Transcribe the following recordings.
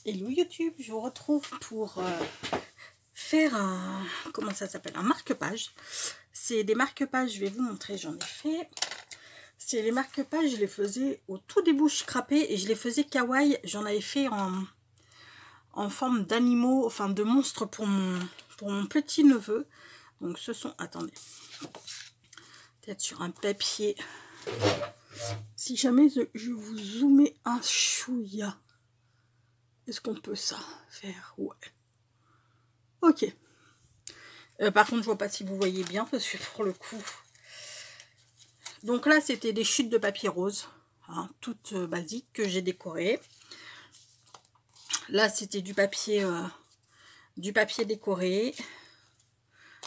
Hello YouTube, je vous retrouve pour faire un, comment ça s'appelle, un marque-page. C'est des marque-pages, je vais vous montrer, j'en ai fait. C'est les marque-pages, je les faisais au tout début, je scrapais et je les faisais kawaii. J'en avais fait en forme d'animaux, enfin de monstres pour mon petit neveu. Donc ce sont, attendez, peut-être sur un papier. Si jamais je vous zoomais un chouïa. Est-ce qu'on peut ça faire? Ouais. Ok. Par contre, je vois pas si vous voyez bien parce que pour le coup. Donc là, c'était des chutes de papier rose, hein, toutes basiques que j'ai décorées. Là, c'était du papier décoré.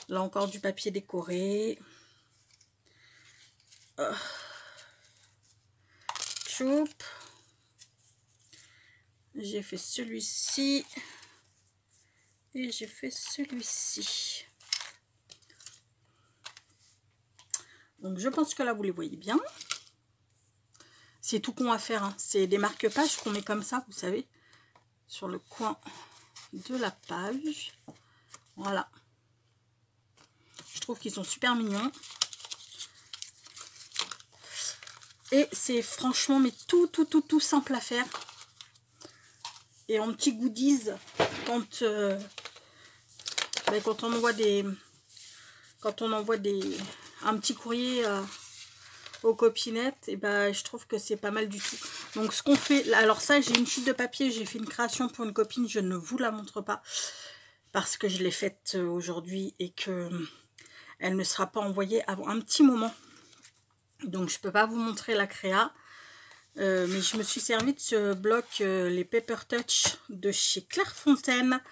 Là encore du papier décoré. Choup. J'ai fait celui-ci. Et j'ai fait celui-ci. Donc je pense que là vous les voyez bien. C'est tout qu'on va faire. Hein. C'est des marque-pages qu'on met comme ça, vous savez, sur le coin de la page. Voilà. Je trouve qu'ils sont super mignons. Et c'est franchement mais tout simple à faire. Et en petits goodies quand on envoie un petit courrier aux copinettes, et ben je trouve que c'est pas mal du tout. Donc ce qu'on fait, alors ça j'ai une chute de papier, j'ai fait une création pour une copine, je ne vous la montre pas parce que je l'ai faite aujourd'hui et que elle ne sera pas envoyée avant un petit moment. Donc je peux pas vous montrer la créa. Mais je me suis servi de ce bloc, les Paper Touch de chez Clairefontaine.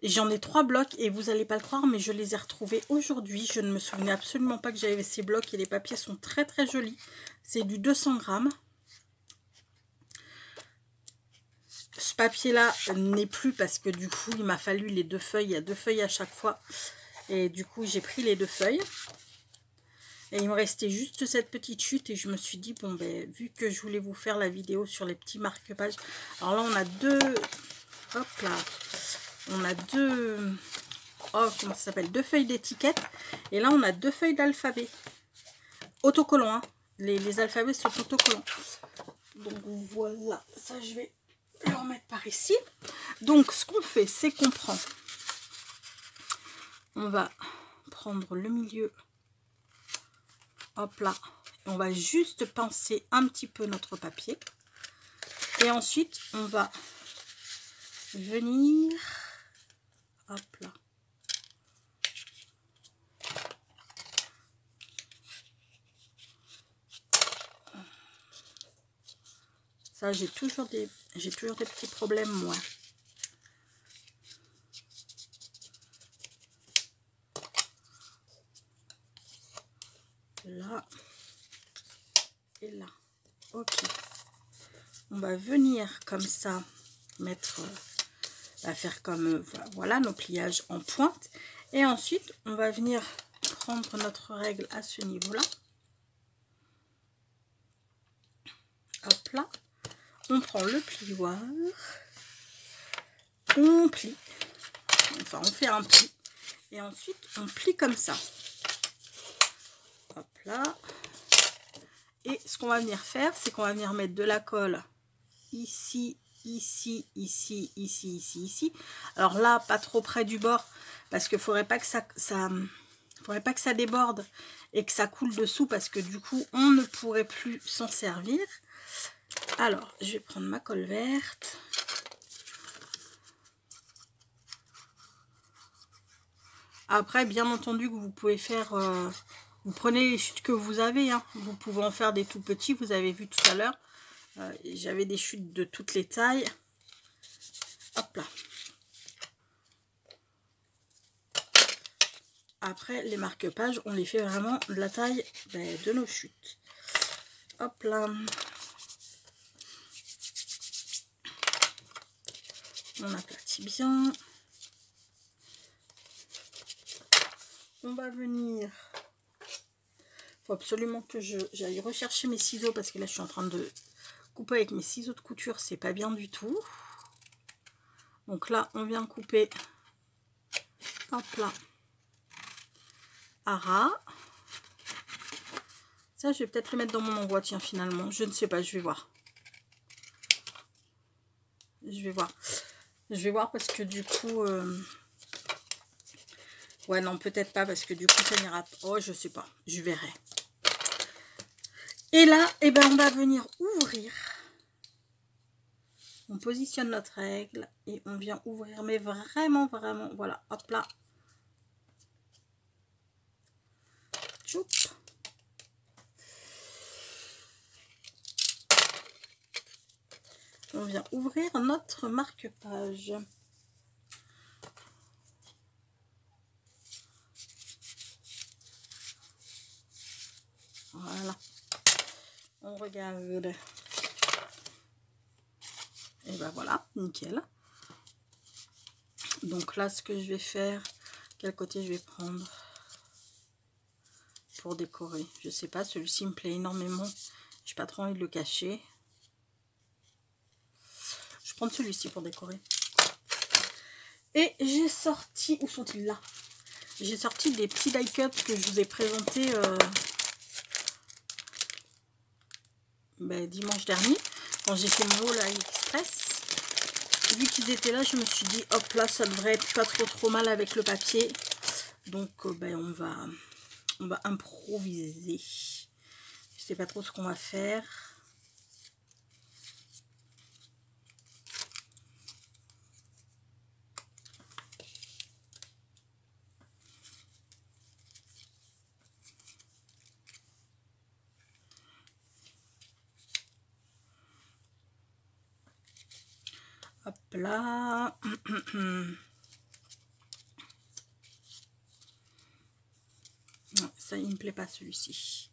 J'en ai 3 blocs et vous n'allez pas le croire, mais je les ai retrouvés aujourd'hui. Je ne me souvenais absolument pas que j'avais ces blocs et les papiers sont très jolis. C'est du 200 grammes. Ce papier-là n'est plus parce que du coup, il m'a fallu les 2 feuilles. Il y a 2 feuilles à chaque fois. Et du coup, j'ai pris les 2 feuilles. Et il me restait juste cette petite chute et je me suis dit, bon ben, vu que je voulais vous faire la vidéo sur les petits marque-pages. Alors là, on a 2... Hop là. On a 2... Oh, comment ça s'appelle? 2 feuilles d'étiquette. Et là, on a 2 feuilles d'alphabet. Autocollants, hein. Les alphabets sont autocollants. Donc voilà. Ça, je vais le remettre par ici. Donc, ce qu'on fait, c'est qu'on prend... On va prendre le milieu... Hop là, on va juste pincer un petit peu notre papier. Et ensuite, on va venir... Hop là. Ça, j'ai toujours des petits problèmes, moi. Là. Et là. Ok. On va venir comme ça mettre... faire comme... voilà, nos pliages en pointe. Et ensuite, on va venir prendre notre règle à ce niveau-là. Hop là. On prend le plioir. On plie. Enfin, on fait un pli. Et ensuite, on plie comme ça. Hop là. Et ce qu'on va venir faire, c'est qu'on va venir mettre de la colle ici, ici, ici, ici, ici, ici. Alors là, pas trop près du bord, parce qu'il ne faudrait pas que faudrait pas que ça déborde et que ça coule dessous, parce que du coup, on ne pourrait plus s'en servir. Alors, je vais prendre ma colle verte. Après, bien entendu que vous pouvez faire... vous prenez les chutes que vous avez. Hein. Vous pouvez en faire des tout petits. Vous avez vu tout à l'heure. J'avais des chutes de toutes les tailles. Hop là. Après, les marque-pages, on les fait vraiment de la taille de nos chutes. Hop là. On aplatit bien. On va venir... Il faut absolument que j'aille rechercher mes ciseaux parce que là, je suis en train de couper avec mes ciseaux de couture. C'est pas bien du tout. Donc là, on vient couper, hop là, à ras. Ça, je vais peut-être le mettre dans mon envoi, tiens, finalement. Je ne sais pas, je vais voir. Je vais voir. Je vais voir parce que du coup... Ouais, non, peut-être pas parce que du coup, ça n'ira pas. Oh, je sais pas. Je verrai. Et là, eh ben, on va venir ouvrir. On positionne notre règle et on vient ouvrir. Mais vraiment, vraiment, voilà. Hop là. Choup. On vient ouvrir notre marque-page. Voilà. On regarde. Et ben voilà, nickel. Donc là, ce que je vais faire, quel côté je vais prendre pour décorer? Je sais pas, celui-ci me plaît énormément. J'ai pas trop envie de le cacher. Je vais prendre celui-ci pour décorer. Et j'ai sorti, où sont-ils là? J'ai sorti des petits die cuts que je vous ai présentés dimanche dernier, quand j'ai fait mon haul à AliExpress. Vu qu'ils étaient là, je me suis dit, hop là, ça devrait être pas trop mal avec le papier. Donc, on va improviser. Je sais pas trop ce qu'on va faire. Hop là. Non, ça, il ne me plaît pas celui-ci.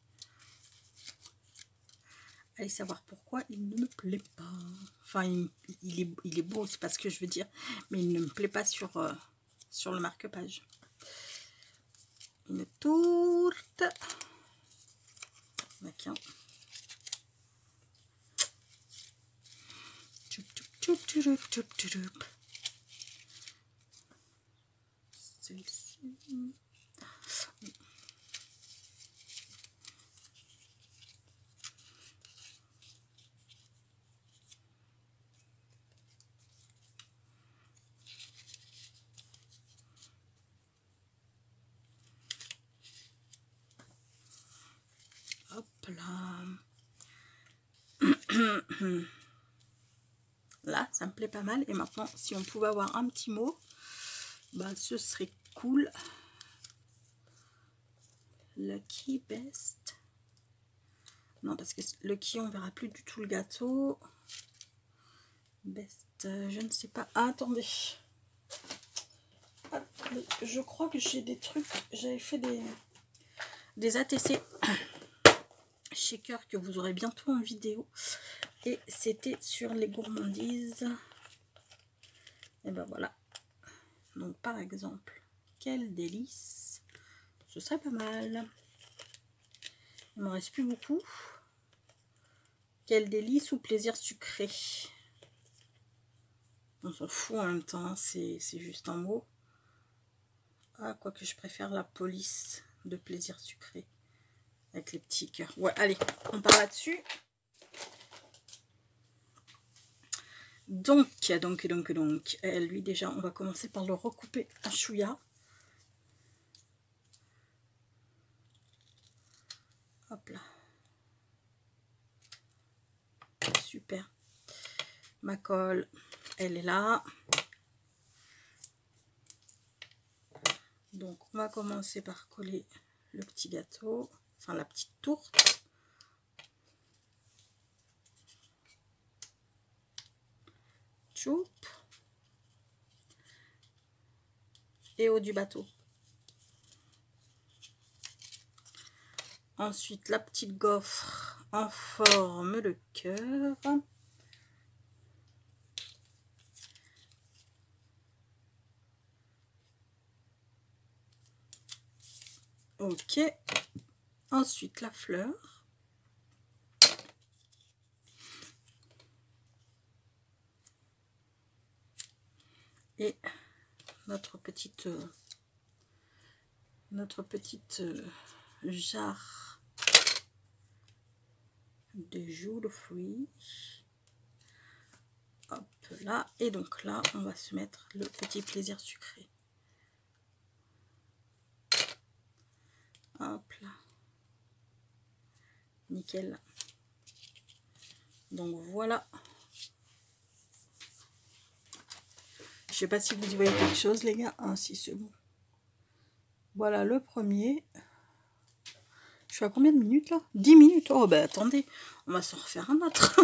Allez savoir pourquoi il ne me plaît pas. Enfin, il est beau, c'est pas ce que je veux dire. Mais il ne me plaît pas sur le marque-page. Une tourte. D'accord. Celle-ci. Hop là. Là, ça me plaît pas mal. Et maintenant, si on pouvait avoir un petit mot, ce serait cool. Lucky Best. Non, parce que Lucky, on verra plus du tout le gâteau. Best, je ne sais pas. Ah, attendez. Je crois que j'ai des trucs. J'avais fait des ATC shaker que vous aurez bientôt en vidéo. Et c'était sur les gourmandises. Et ben voilà. Donc par exemple, quel délice. Ce serait pas mal. Il me reste plus beaucoup. Quel délice ou plaisir sucré. On s'en fout en même temps, c'est juste un mot. Ah, quoique je préfère la police de plaisir sucré. Avec les petits cœurs. Ouais, allez, on part là-dessus. Donc, lui déjà, on va commencer par le recouper en chouïa. Hop là. Super. Ma colle, elle est là. Donc, on va commencer par coller le petit gâteau, enfin la petite tourte. Choup. Et haut du bateau. Ensuite, la petite gaufre en forme de cœur. Ok. Ensuite, la fleur. Et notre petite jarre de jus de fruits. Hop là. Et donc là, on va se mettre le petit plaisir sucré. Hop là. Nickel. Donc voilà. Je sais pas si vous y voyez quelque chose, les gars. Ah, si, c'est bon. Voilà le premier. Je suis à combien de minutes là? 10 minutes. Oh, bah attendez. On va s'en refaire un autre.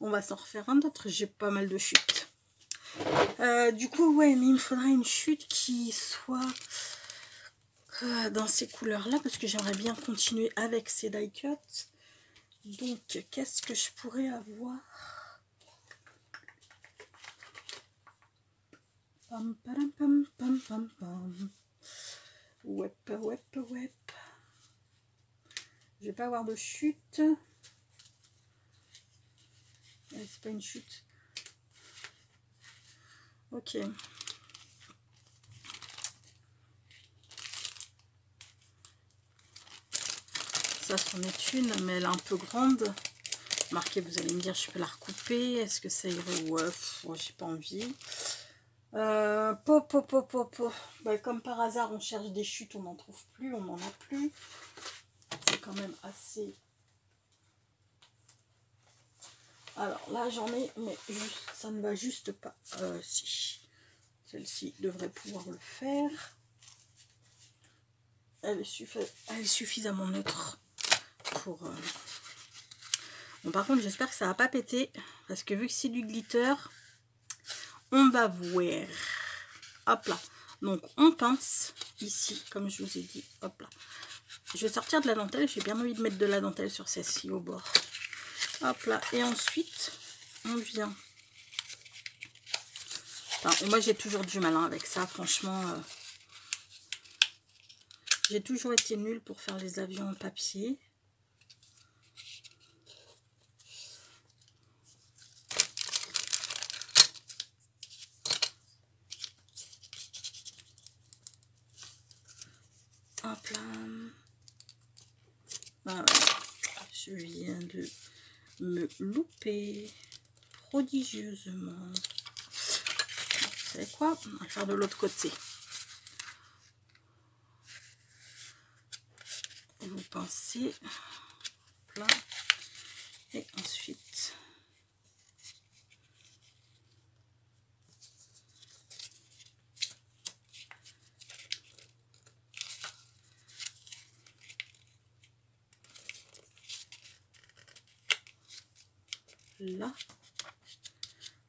On va s'en refaire un autre. J'ai pas mal de chutes. Du coup, ouais, mais il me faudra une chute qui soit dans ces couleurs-là. Parce que j'aimerais bien continuer avec ces die cuts. Donc, qu'est-ce que je pourrais avoir? Pam, pam, pam, pam, pam, pam. Wep, wep, wep. Je vais pas avoir de chute. C'est pas une chute. Ok. Ça, c'en est une, mais elle est un peu grande. Marquez, vous allez me dire, je peux la recouper. Est-ce que ça irait? Ouais, j'ai pas envie. Bah, comme par hasard, on cherche des chutes, on n'en trouve plus, on n'en a plus. C'est quand même assez. Alors là, j'en ai, mais juste, ça ne va juste pas. Si. Celle-ci devrait pouvoir le faire. Elle est suffisamment neutre pour... Bon, par contre, j'espère que ça va pas péter. Parce que vu que c'est du glitter, on va voir. Hop là. Donc, on pince ici, comme je vous ai dit. Hop là. Je vais sortir de la dentelle. J'ai bien envie de mettre de la dentelle sur celle-ci au bord. Hop là. Et ensuite, on vient... Enfin, moi, j'ai toujours du mal avec ça. Franchement, j'ai toujours été nulle pour faire les avions en papier. Hop là. Voilà. Je viens de me louper prodigieusement. Vous savez quoi? On va faire de l'autre côté. Vous pincez plein et ensuite là,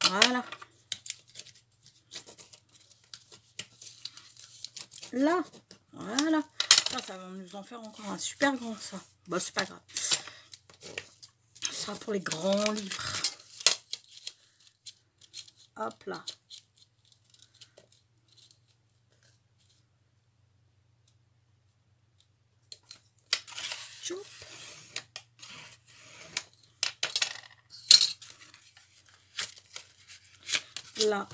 voilà, là, voilà. Ça va nous en faire encore un super grand, ça. Bah, c'est pas grave. Ce sera pour les grands livres. Hop là. Choup. Là,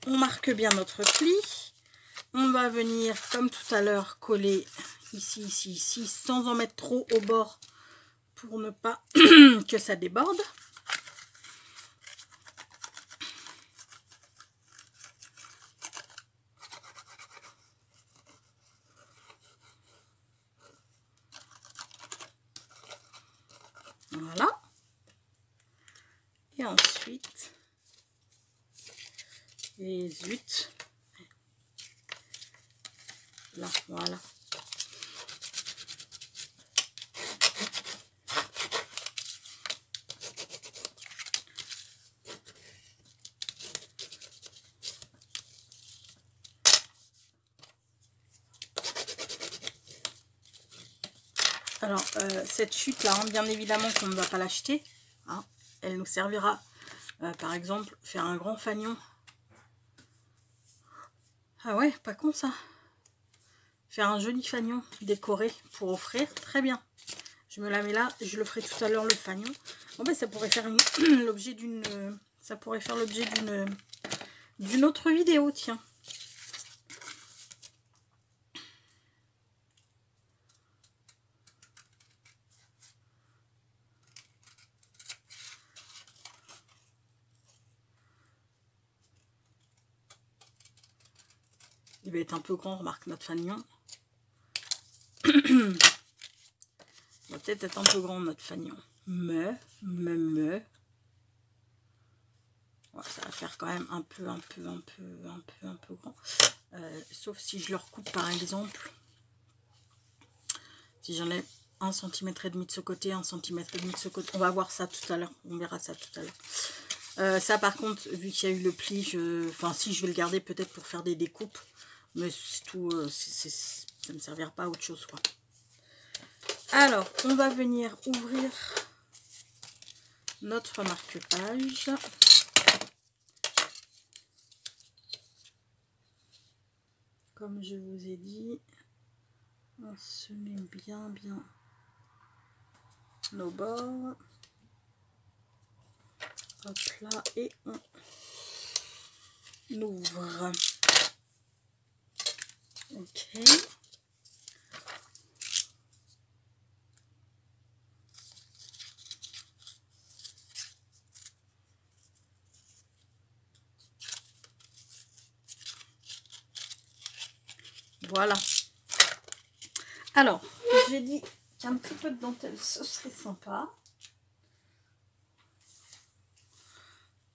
on marque bien notre pli. On va venir, comme tout à l'heure, coller ici, ici, ici, sans en mettre trop au bord pour ne pas que ça déborde. Voilà. Et ensuite, et zut. Là, voilà. Alors, cette chute-là, hein, bien évidemment qu'on ne va pas l'acheter. Hein. Elle nous servira, par exemple, faire un grand fanion. Ah ouais, pas con ça. Faire un joli fanion décoré pour offrir, très bien. Je me la mets là, je le ferai tout à l'heure le fanion. Bon ben ça pourrait faire l'objet d'une... Ça pourrait faire l'objet d'une autre vidéo, tiens. Il va être un peu grand, remarque notre fanion. Il va peut-être être un peu grand notre fanion. Mais. Ouais, ça va faire quand même un peu grand. Sauf si je le recoupe par exemple. Si j'en ai 1,5 cm de ce côté, 1,5 cm de ce côté. On va voir ça tout à l'heure. On verra ça tout à l'heure. Ça par contre, vu qu'il y a eu le pli, enfin si je vais le garder peut-être pour faire des découpes. Mais c'est tout, ça ne me servira pas à autre chose, quoi. Alors, on va venir ouvrir notre marque-page. Comme je vous ai dit, on se met bien nos bords. Hop là, et on ouvre. Ok. Voilà. Alors, j'ai dit qu'un petit peu de dentelle, ce serait sympa. Un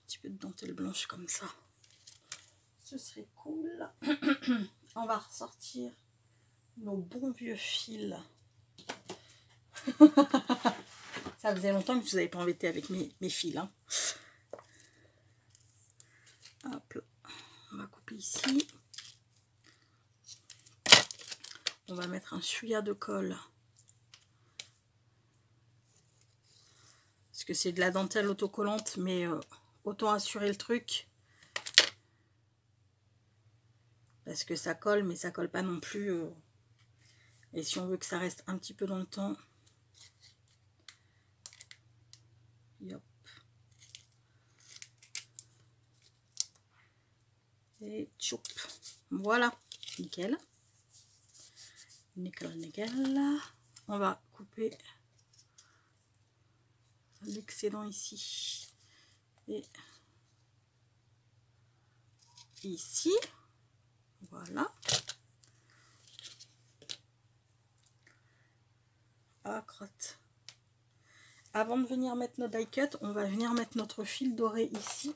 petit peu de dentelle blanche comme ça. Ce serait cool. On va ressortir nos bons vieux fils. Ça faisait longtemps que je vous avais pas embêté avec mes fils. Hein. Hop là. On va couper ici. On va mettre un chouïa de colle. Parce que c'est de la dentelle autocollante, mais autant assurer le truc. Parce que ça colle, mais ça colle pas non plus. Et si on veut que ça reste un petit peu dans le temps. Yop. Et tchoup. Voilà. Nickel. Nickel. On va couper l'excédent ici. Et ici. Voilà. Ah, crotte. Avant de venir mettre nos die cut, on va venir mettre notre fil doré ici.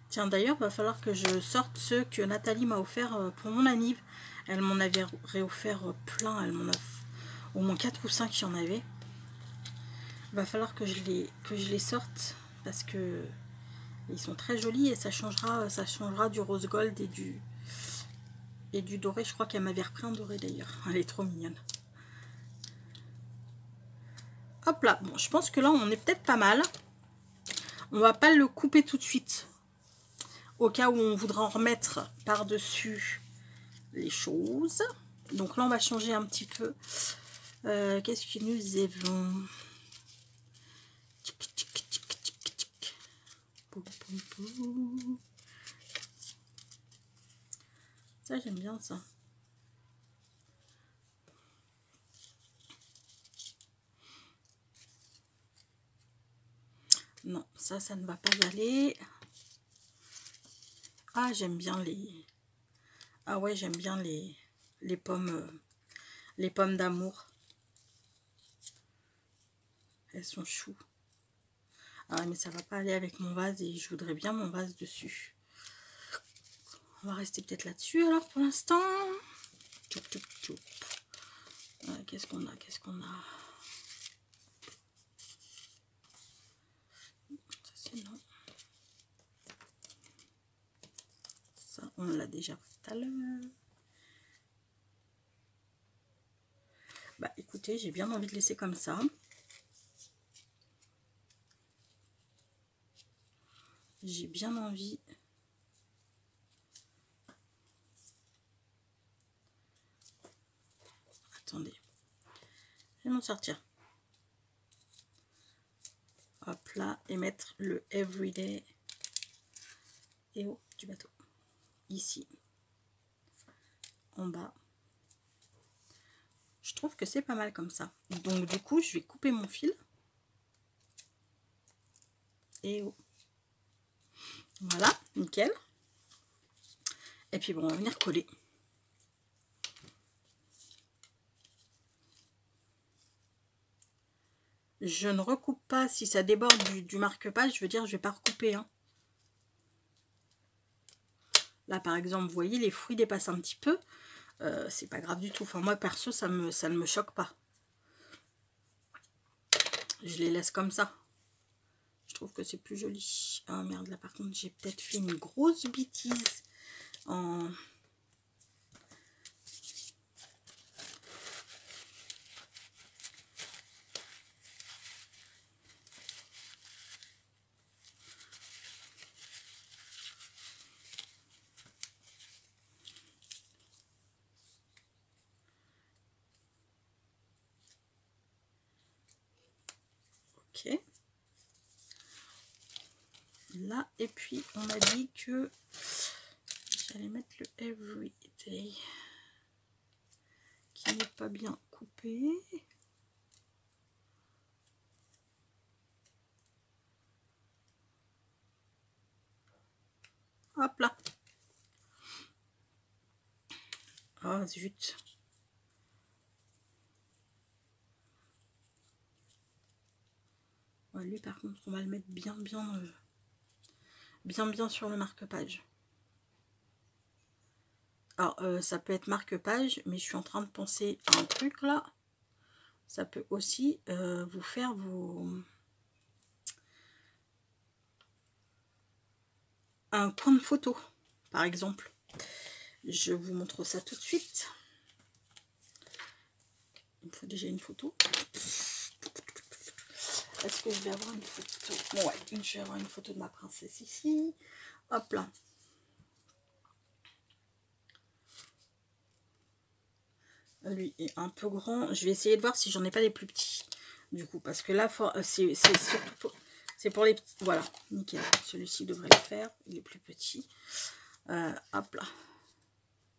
Tiens, d'ailleurs, va falloir que je sorte ceux que Nathalie m'a offert pour mon anniv. Elle m'en avait réoffert plein. Elle m'en a au moins 4 ou 5, il y en avait. Va falloir que je les sorte parce que ils sont très jolis et ça changera du rose gold et du doré. Je crois qu'elle m'avait repris un doré d'ailleurs. Elle est trop mignonne. Hop là. Bon, je pense que là, on est peut-être pas mal. On va pas le couper tout de suite. Au cas où on voudra en remettre par-dessus les choses. Donc là, on va changer un petit peu. Qu'est-ce que nous avons? Ça, j'aime bien ça. Non, ça ne va pas aller. Ah, j'aime bien les... Ah ouais, j'aime bien les pommes d'amour. Elles sont choues. Ah mais ça va pas aller avec mon vase et je voudrais bien mon vase dessus. On va rester peut-être là-dessus alors pour l'instant. Qu'est-ce qu'on a? Qu'est-ce qu'on a? Ça c'est non. Ça on l'a déjà fait tout à l'heure. Bah écoutez, j'ai bien envie de laisser comme ça. J'ai bien envie. Attendez. Je vais m'en sortir. Hop là. Et mettre le everyday et haut du bateau. Ici. En bas. Je trouve que c'est pas mal comme ça. Donc du coup, je vais couper mon fil. Et haut. Voilà, nickel. Et puis bon, on va venir coller. Je ne recoupe pas si ça déborde du marque-page, je veux dire, je vais pas recouper. Hein. Là, par exemple, vous voyez, les fruits dépassent un petit peu. C'est pas grave du tout. Enfin, moi, perso, ça ne me choque pas. Je les laisse comme ça. Je trouve que c'est plus joli. Ah merde, là, par contre, j'ai peut-être fait une grosse bêtise en... Ok. Là, et puis on a dit que j'allais mettre le everyday qui n'est pas bien coupé. Hop là. Ah zut. Ouais, lui par contre on va le mettre bien sur le marque-page. Alors ça peut être marque-page, mais je suis en train de penser à un truc là. Ça peut aussi vous faire un coin de photo, par exemple. Je vous montre ça tout de suite. Il me faut déjà une photo. Est-ce que je vais avoir une photo? Bon, ouais, je vais avoir une photo de ma princesse ici. Hop là. Lui est un peu grand. Je vais essayer de voir si j'en ai pas des plus petits. Du coup, parce que là, c'est surtout pour les petits. Voilà, nickel. Celui-ci devrait le faire. Il est plus petit. Hop là.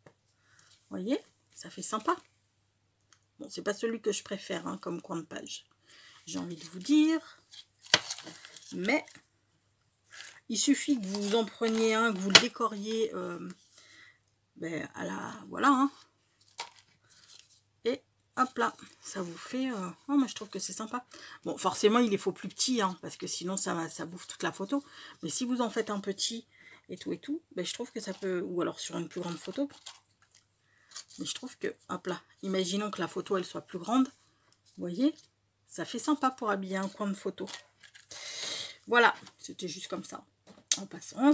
Vous voyez, ça fait sympa. Bon, c'est pas celui que je préfère hein, comme coin de page. J'ai envie de vous dire. Mais il suffit que vous en preniez un, que vous le décoriez. Ben, à la... Voilà. Hein. Et hop là, ça vous fait... Oh, moi je trouve que c'est sympa. Bon, forcément, il est faut plus petit, hein, parce que sinon ça bouffe toute la photo. Mais si vous en faites un petit et tout, ben, je trouve que ça peut... Ou alors sur une plus grande photo. Mais je trouve que, hop là, imaginons que la photo, elle soit plus grande. Vous voyez, ça fait sympa pour habiller un coin de photo. Voilà, c'était juste comme ça. En passant.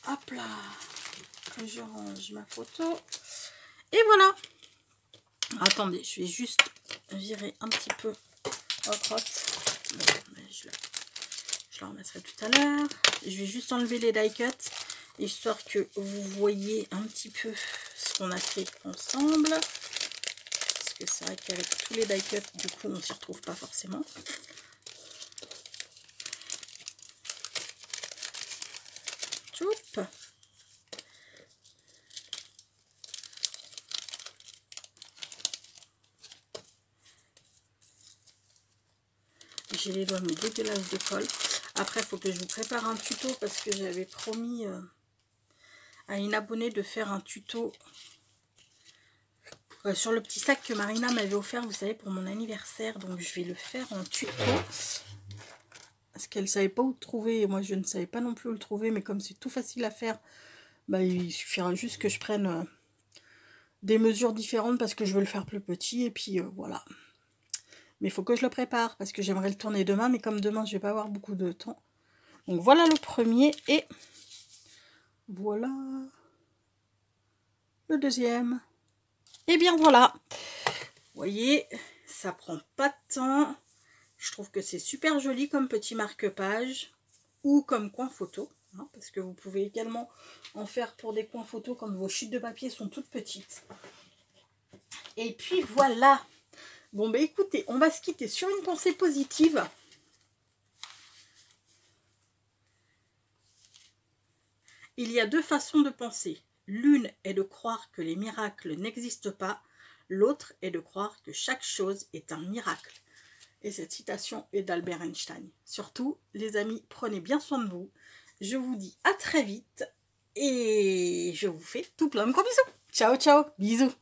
Hop là, je range ma photo. Et voilà. Attendez, je vais juste virer un petit peu au crotte. Bon, je la remettrai tout à l'heure. Je vais juste enlever les die cuts, histoire que vous voyez un petit peu ce qu'on a fait ensemble. Parce que c'est vrai qu'avec tous les die cuts, du coup, on s'y retrouve pas forcément. Choup. J'ai les doigts dégueulasses de colle. Après, il faut que je vous prépare un tuto parce que j'avais promis à une abonnée de faire un tuto sur le petit sac que Marina m'avait offert, vous savez, pour mon anniversaire. Donc je vais le faire en tuto. Parce qu'elle ne savait pas où le trouver. Et moi, je ne savais pas non plus où le trouver. Mais comme c'est tout facile à faire, bah, il suffira juste que je prenne des mesures différentes parce que je veux le faire plus petit. Et puis voilà. Mais il faut que je le prépare parce que j'aimerais le tourner demain. Mais comme demain, je ne vais pas avoir beaucoup de temps. Donc voilà le premier. Et voilà le deuxième. Et bien voilà. Vous voyez, ça prend pas de temps. Je trouve que c'est super joli comme petit marque-page ou comme coin photo. Hein, parce que vous pouvez également en faire pour des coins photo quand vos chutes de papier sont toutes petites. Et puis voilà. Bon bah écoutez, on va se quitter sur une pensée positive. Il y a deux façons de penser. L'une est de croire que les miracles n'existent pas. L'autre est de croire que chaque chose est un miracle. Et cette citation est d'Albert Einstein. Surtout, les amis, prenez bien soin de vous. Je vous dis à très vite. Et je vous fais tout plein de gros bisous. Ciao, ciao, bisous.